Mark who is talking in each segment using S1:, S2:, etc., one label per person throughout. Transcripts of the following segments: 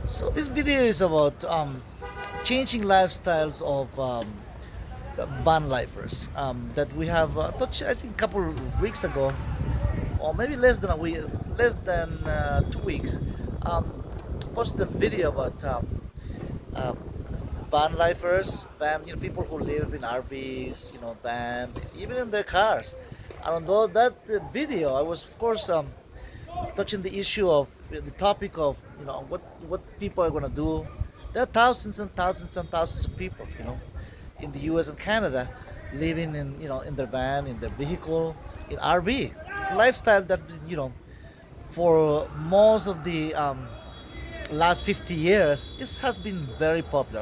S1: So this video is about changing lifestyles of van lifers that we have touched. I think a couple of weeks ago, or maybe less than a week, less than 2 weeks. Posted a video about uh, van lifers, people who live in RVs, van, even in their cars. And although that video, I was of course touching the issue of the topic of what people are going to do. There are thousands and thousands and thousands of people, in the U.S. and Canada, living in their van, in their vehicle, in RV. It's a lifestyle that for most of the last 50 years, this has been very popular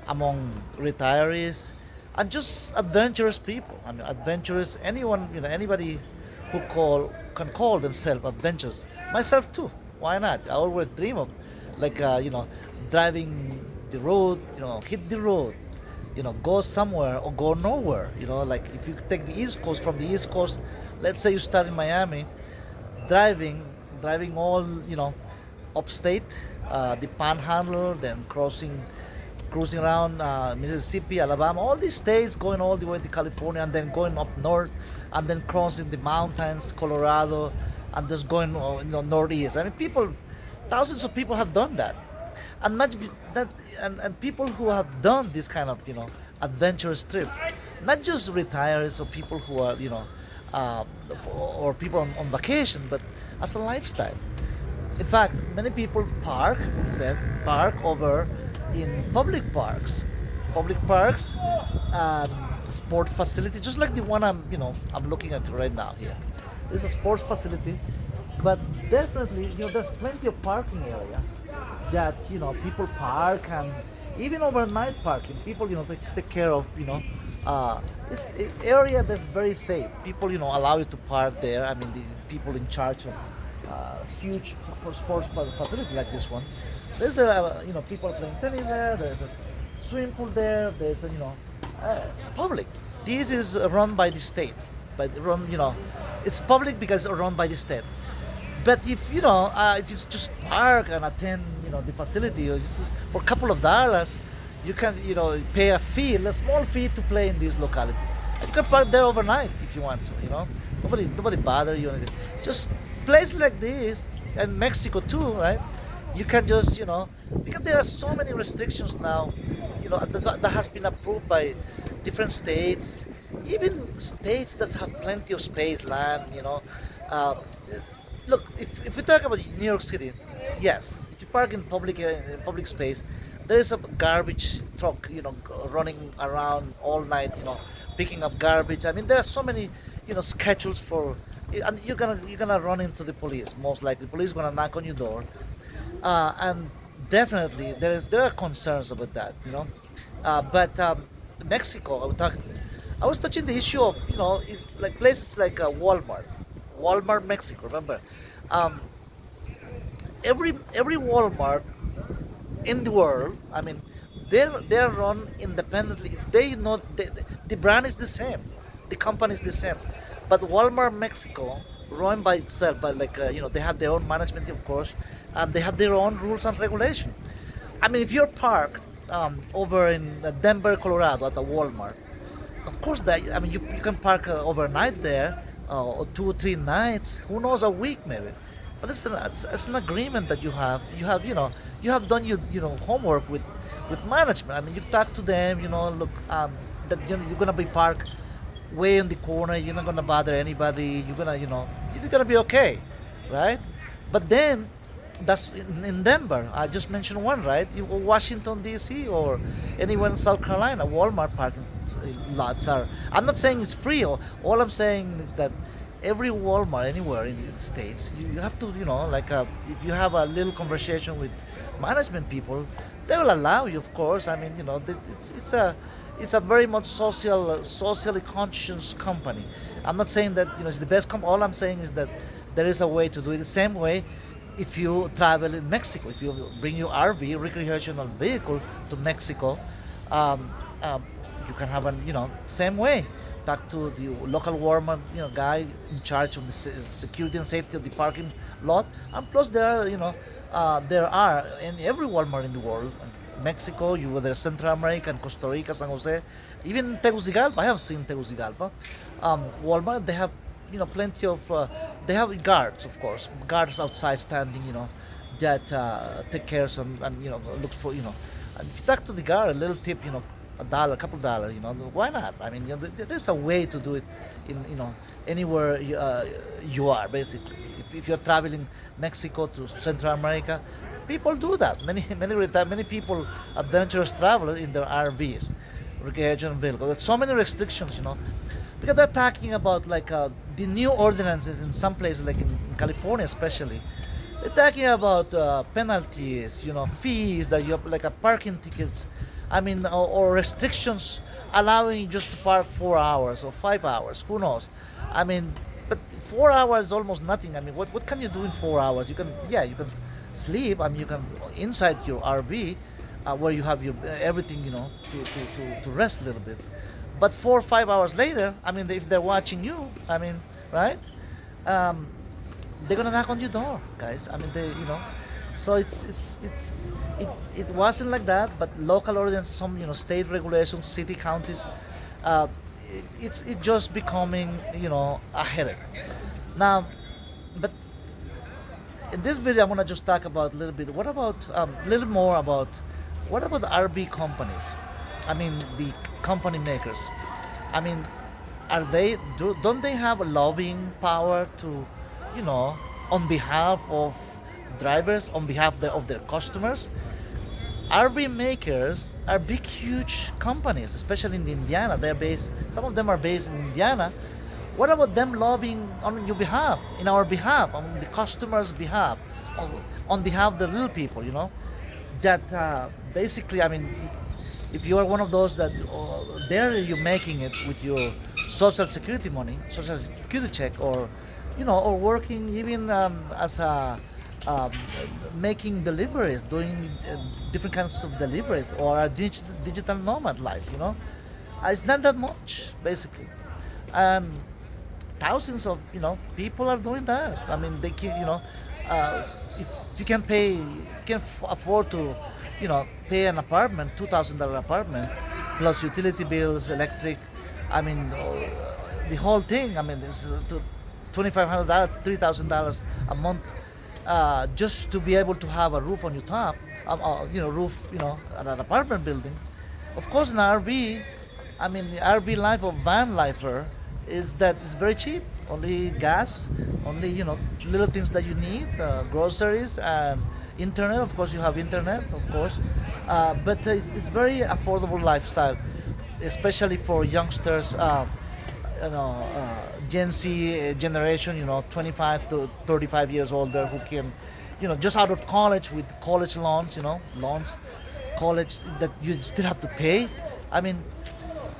S1: among retirees and just adventurous people. I mean, adventurous. Anyone, anybody who can call themselves adventurous. Myself too. Why not? I always dream of, like, driving the road. Hit the road. Go somewhere or go nowhere. Like if you take the East Coast from the East Coast, let's say you start in Miami, driving, driving all upstate, the Panhandle, then cruising around Mississippi, Alabama, all these states, going all the way to California, and then going up north, and then crossing the mountains, Colorado, and just going northeast. I mean, thousands of people have done that, and not that, and people who have done this kind of adventurous trip, not just retirees or people who are uh, or people on vacation, but as a lifestyle. In fact, many people park over in public parks, um, sport facility, just like the one I'm looking at right now here. This is a sports facility, but definitely there's plenty of parking area that people park, and even overnight parking. People take care of this area that's very safe. People allow you to park there. I mean, the people in charge of huge sports facility like this one. There's people playing tennis there. There's a swimming pool there. There's public. This is run by the state. By the run, it's public because it's run by the state. But if you just park and attend the facility for a couple of dollars, you can pay a small fee to play in this locality. And you can park there overnight if you want to. Nobody bother you or anything. Just places like this, and Mexico too, right? You can just because there are so many restrictions now, that has been approved by different states, even states that have plenty of space, land. Uh, Look, if we talk about New York City, yes, if you park in public space, there is a garbage truck, running around all night, picking up garbage. I mean, there are so many, schedules for, and you're gonna run into the police. Most likely, the police gonna knock on your door, and definitely there are concerns about that, but Mexico, I was touching the issue of if, like places like Walmart, Mexico. Remember, um, every Walmart in the world. I mean, they're run independently. The brand is the same, the company is the same, but Walmart Mexico run by itself. But like they have their own management, of course, and they have their own rules and regulation. I mean, if you're parked over in Denver, Colorado, at a Walmart, of course, that I mean, you can park overnight there, or 2 or 3 nights. Who knows, a week maybe. But it's an agreement that you have done homework with management. I mean, you talk to them. Look, that you're gonna be parked way in the corner. You're not gonna bother anybody. You're gonna be okay, right? But then that's in Denver. I just mentioned one, right? Washington D.C. or anywhere in South Carolina, Walmart parking lots are. I'm not saying it's free. All I'm saying is that every Walmart anywhere in the states, you have to, like if you have a little conversation with management people, they will allow you, of course. I mean, it's a very much socially conscious company. I'm not saying that it's the best company. All I'm saying is that there is a way to do it the same way. If you travel in Mexico, if you bring your RV, recreational vehicle, to Mexico, um, um, you can have an same way. Talk to the local Walmart guy in charge of the security and safety of the parking lot, and plus there are there are in every Walmart in the world. Mexico, you were there, Central America, and Costa Rica, San Jose, even Tegucigalpa. I have seen Tegucigalpa. Walmart, they have plenty of. They have guards, of course, guards outside standing, that take care and looks for. And if you talk to the guard, a little tip, a dollar, a couple dollars, why not? I mean, there's a way to do it in anywhere you are basically. If you're traveling Mexico to Central America, people do that. Many people adventurous travel in their RVs, recreational vehicles. There's so many restrictions, because they're talking about like the new ordinances in some places, like in California especially. They're talking about penalties, fees that you have, like a parking tickets. I mean, or restrictions allowing you just to park 4 hours or 5 hours. Who knows? I mean, but 4 hours is almost nothing. I mean, what can you do in 4 hours? You can sleep. I mean, you can inside your RV, where you have your everything, to rest a little bit. But 4 or 5 hours later, I mean, if they're watching you, I mean, right? Um, they're gonna knock on your door, guys. I mean, so it wasn't like that, but local ordinance, some state regulations, city counties, uh, it's just becoming a headache now. But in this video, I'm gonna just talk about a little bit. What about a little more about what about the RV companies? I mean, the company makers. I mean, don't they have a lobbying power to, on behalf of drivers, on behalf of their customers? RV makers are big, huge companies, especially in Indiana. They're based. Some of them are based in Indiana. What about them lobbying on your behalf, in our behalf, on the customers' behalf, on behalf of the little people? That basically, I mean, if you are one of those that there you're making it with your social security money, social security check, or working even as a um, making deliveries, doing different kinds of deliveries, or a digital nomad life. It's not that much basically, and thousands of people are doing that. I mean, they can if you can afford to pay an apartment, $2,000 apartment, plus utility bills, electric. I mean, the whole thing. I mean, it's $2,500, $3,000 a month, just to be able to have a roof on your top, roof, at an apartment building. Of course, an RV. I mean, the RV life of van lifer is that it's very cheap. Only gas, only little things that you need, groceries and internet. Of course, you have internet, of course, but it's very affordable lifestyle, especially for youngsters. Gen Z generation, 25 to 35 years older, who can, just out of college with college loans, college that you still have to pay. I mean,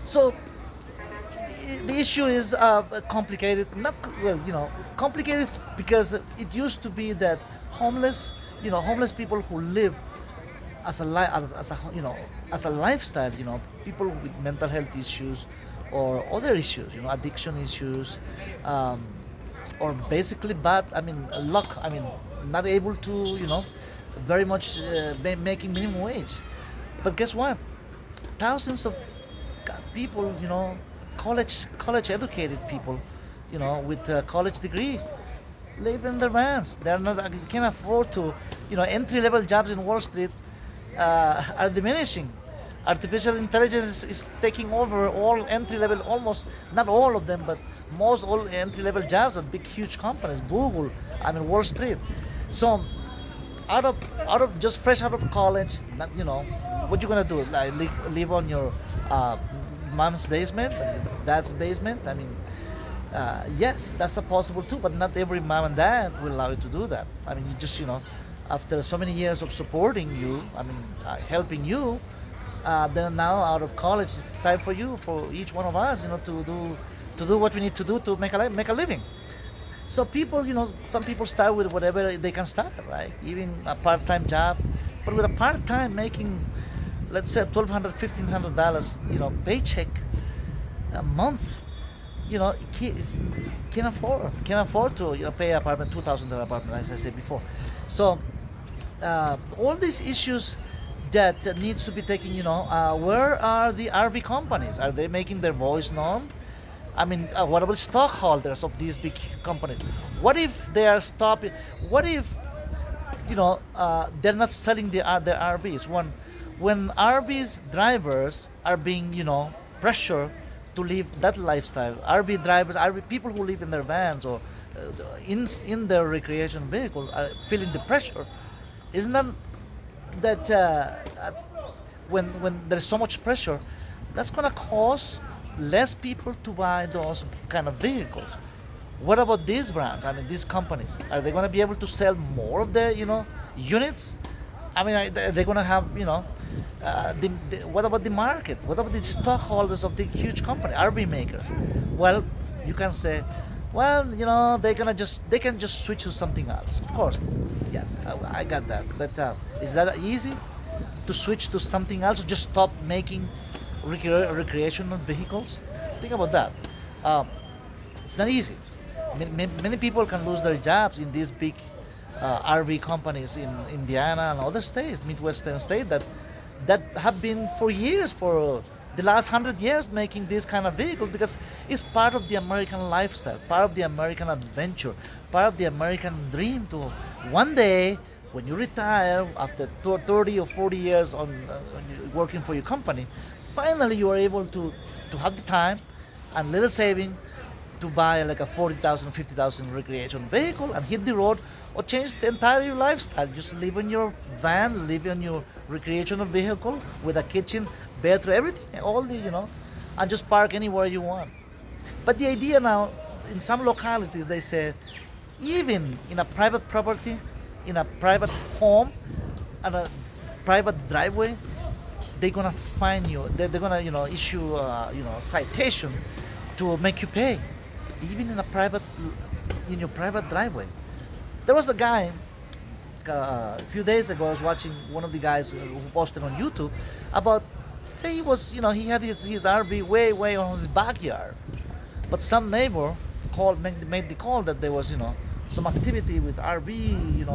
S1: so the issue is complicated. Not well, complicated because it used to be that homeless people who live as a lifestyle, people with mental health issues or other issues, addiction issues, um, or basically bad. I mean, luck. I mean, not able to, very much making minimum wage. But guess what? Thousands of people, college educated people, with a college degree, live in their vans. They're not, can't afford to, entry level jobs in Wall Street are diminishing. Artificial intelligence is taking over all entry level, almost not all of them, but most all entry level jobs at big, huge companies, Google, I mean Wall Street. So out of just fresh out of college, not, what you gonna do? Like live on your mom's basement, dad's basement? I mean, yes, that's a possible too, but not every mom and dad will allow you to do that. I mean, you just, after so many years of supporting you, I mean, helping you, then now out of college, it's time for you, for each one of us, to do what we need to do to make a living. So people, some people start with whatever they can start, right? Even a part-time job, but with a part-time making, let's say, $1,200, $1,500, paycheck a month, can't afford to pay an apartment, $2,000 apartment, as I said before. So all these issues that needs to be taken. Where are the RV companies? Are they making their voice known? I mean, what about stockholders of these big companies? What if they are stopping? What if they're not selling their RVs when RVs drivers are being pressured to live that lifestyle. RV drivers, RV people who live in their vans or in their recreation vehicle are feeling the pressure. Isn't that when there's so much pressure, that's gonna cause less people to buy those kind of vehicles. What about these brands? I mean, these companies, are they gonna be able to sell more of their units? I mean, are they gonna have what about the market? What about the stockholders of the huge company, RV makers? Well, you can say, well, they can just switch to something else. Of course, yes, I got that. But is that easy to switch to something else? Or just stop making recreational vehicles? Think about that. Um, it's not easy. Many people can lose their jobs in these big RV companies in Indiana and other states, Midwestern states that have been for years, for the last 100 years, making this kind of vehicle because it's part of the American lifestyle, part of the American adventure, part of the American dream to one day when you retire after 30 or 40 years on working for your company, finally you are able to have the time and little saving to buy like a 40,000, 50,000 recreation vehicle and hit the road or change the entire lifestyle. Just live in your van, live in your recreational vehicle with a kitchen, bathroom, everything, all and just park anywhere you want. But the idea now, in some localities, they say, even in a private property, in a private home, and a private driveway, they're gonna fine you. They're gonna, issue, citation to make you pay, even in your private driveway. There was a guy a few days ago. I was watching one of the guys who posted on YouTube about, say he was, he had his RV way on his backyard, but some neighbor made the call that there was, some activity with RV,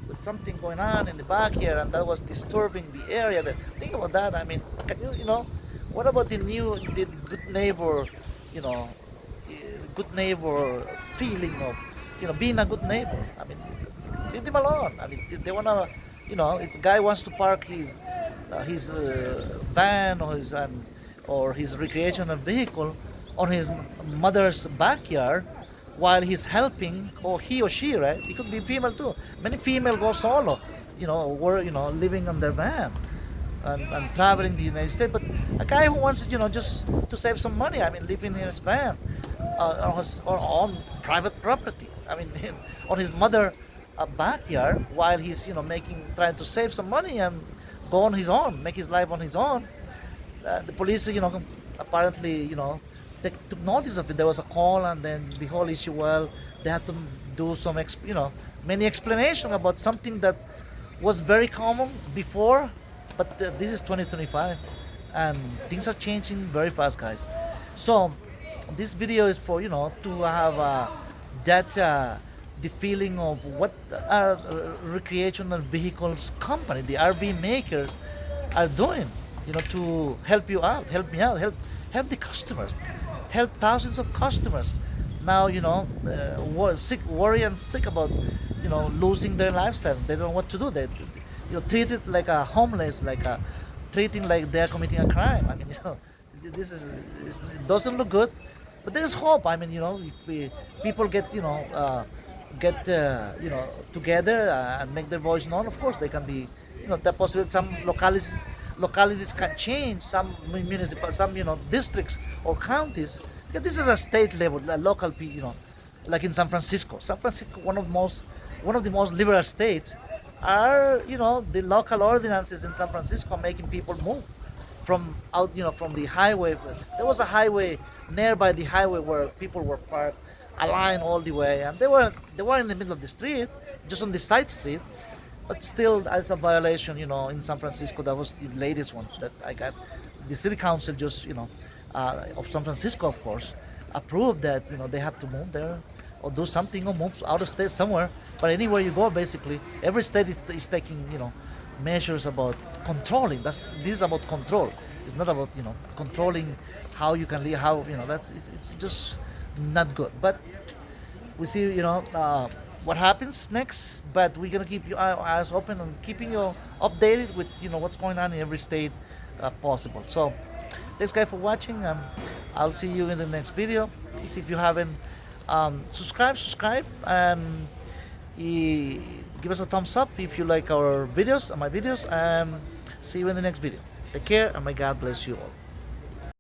S1: with something going on in the backyard, and that was disturbing the area. Think about that. I mean, can what about the good neighbor, you know, good neighbor feeling of, being a good neighbor? I mean, leave them alone. I mean, they wanna, if a guy wants to park his van or his recreational vehicle on his mother's backyard while he's helping, or he or she, right? It could be female too. Many female go solo, living on their van and traveling the United States. But a guy who wants, just to save some money, I mean, living in his van on private property. I mean, on his mother backyard while he's, trying to save some money and go on his own, make his life on his own. The police, apparently, they took notice of it. There was a call, and then the whole issue. Well, they had to do some, many explanation about something that was very common before, but this is 2025, and things are changing very fast, guys. So, this video is for to have the feeling of what our recreational vehicles company, the RV makers, are doing, to help you out, help me out, help the customers, help thousands of customers. Now, worry and sick about, losing their lifestyle. They don't know what to do. They, treat it like a homeless, treating like they're committing a crime. I mean, it doesn't look good, but there is hope. I mean, if people get, together and make their voice known, of course they can be, that possibility. Some localities can change, some municipal, some districts or counties. Because this is a state level, a local, like in San Francisco. San Francisco, one of the most liberal states, are the local ordinances in San Francisco making people move from out, from the highway. There was a highway nearby the highway where people were parked a line all the way, and they were in the middle of the street, just on the side street. But still, as a violation, in San Francisco, that was the latest one that I got. The city council just, of San Francisco, of course, approved that, they have to move there or do something or move out of state somewhere. But anywhere you go, basically, every state is taking measures about controlling. This is about control. It's not about controlling how you can live. How it's just not good. But we see what happens next. But we're gonna keep your eyes open and keeping you updated with what's going on in every state possible. So thanks guys for watching. I'll see you in the next video. Please, if you haven't subscribe and give us a thumbs up if you like our videos, my videos, and see you in the next video. Take care and may God bless you all.